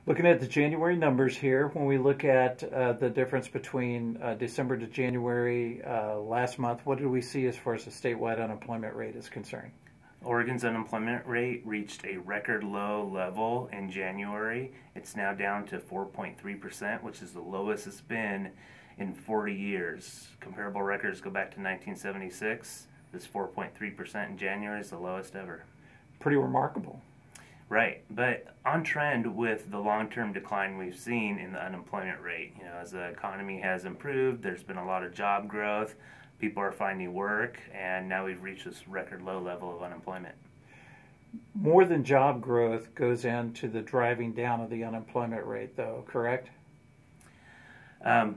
Looking at the January numbers here, when we look at the difference between December to January last month, what did we see as far as the statewide unemployment rate is concerned? Oregon's unemployment rate reached a record low level in January. It's now down to 4.3%, which is the lowest it's been in 40 years. Comparable records go back to 1976. This 4.3% in January is the lowest ever. Pretty remarkable. Right, but on trend with the long-term decline we've seen in the unemployment rate. As the economy has improved, there's been a lot of job growth, people are finding work, and now we've reached this record low level of unemployment. More than job growth goes into the driving down of the unemployment rate, though, correct?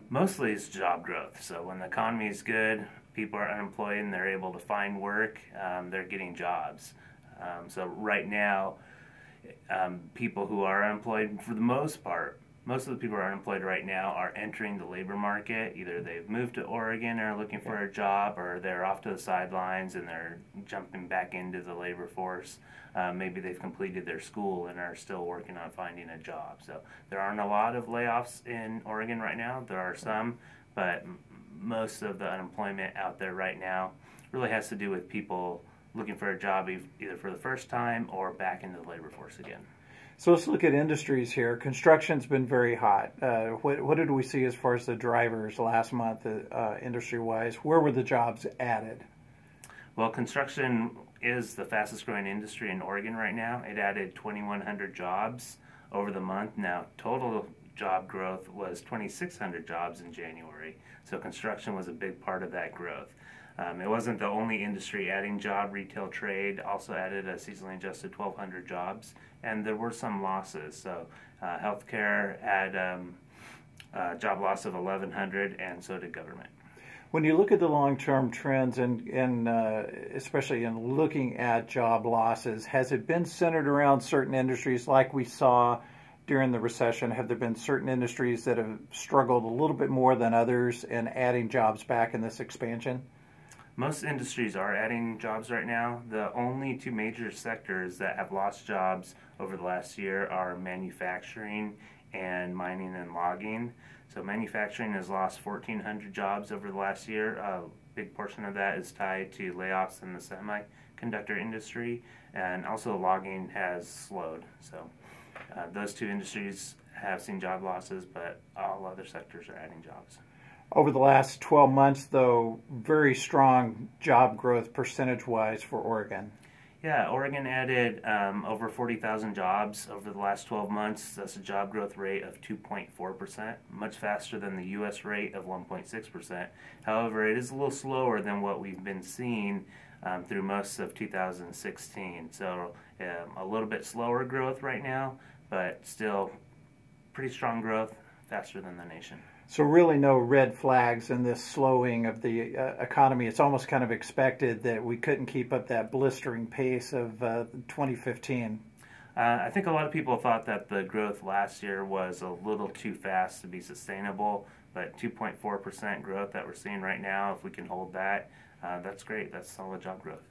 Mostly it's job growth. So when the economy is good, people are unemployed and they're able to find work, they're getting jobs. So right now, people who are unemployed, for the most part, most of the people who are unemployed right now are entering the labor market. Either they've moved to Oregon and are looking for a job, or they're off to the sidelines and they're jumping back into the labor force. Maybe they've completed their school and are still working on finding a job. So there aren't a lot of layoffs in Oregon right now. There are some, but most of the unemployment out there right now really has to do with people looking for a job either for the first time or back into the labor force again. So let's look at industries here. Construction's been very hot. What did we see as far as the drivers last month, industry-wise? Where were the jobs added? Well, construction is the fastest growing industry in Oregon right now. It added 2,100 jobs over the month. Now, total job growth was 2,600 jobs in January. So construction was a big part of that growth. It wasn't the only industry adding job. Retail trade also added a seasonally adjusted 1,200 jobs, and there were some losses. So healthcare had a job loss of 1,100, and so did government. When you look at the long-term trends, and especially in looking at job losses, has it been centered around certain industries like we saw during the recession? Have there been certain industries that have struggled a little bit more than others in adding jobs back in this expansion? Most industries are adding jobs right now. The only two major sectors that have lost jobs over the last year are manufacturing and mining and logging. So manufacturing has lost 1,400 jobs over the last year. A big portion of that is tied to layoffs in the semiconductor industry, and also logging has slowed. So those two industries have seen job losses, but all other sectors are adding jobs. Over the last 12 months, though, very strong job growth percentage-wise for Oregon. Yeah, Oregon added over 40,000 jobs over the last 12 months. That's a job growth rate of 2.4%, much faster than the U.S. rate of 1.6%. However, it is a little slower than what we've been seeing through most of 2016. So a little bit slower growth right now, but still pretty strong growth, faster than the nation. So really no red flags in this slowing of the economy. It's almost kind of expected that we couldn't keep up that blistering pace of 2015. I think a lot of people thought that the growth last year was a little too fast to be sustainable, but 2.4% growth that we're seeing right now, if we can hold that, that's great. That's solid job growth.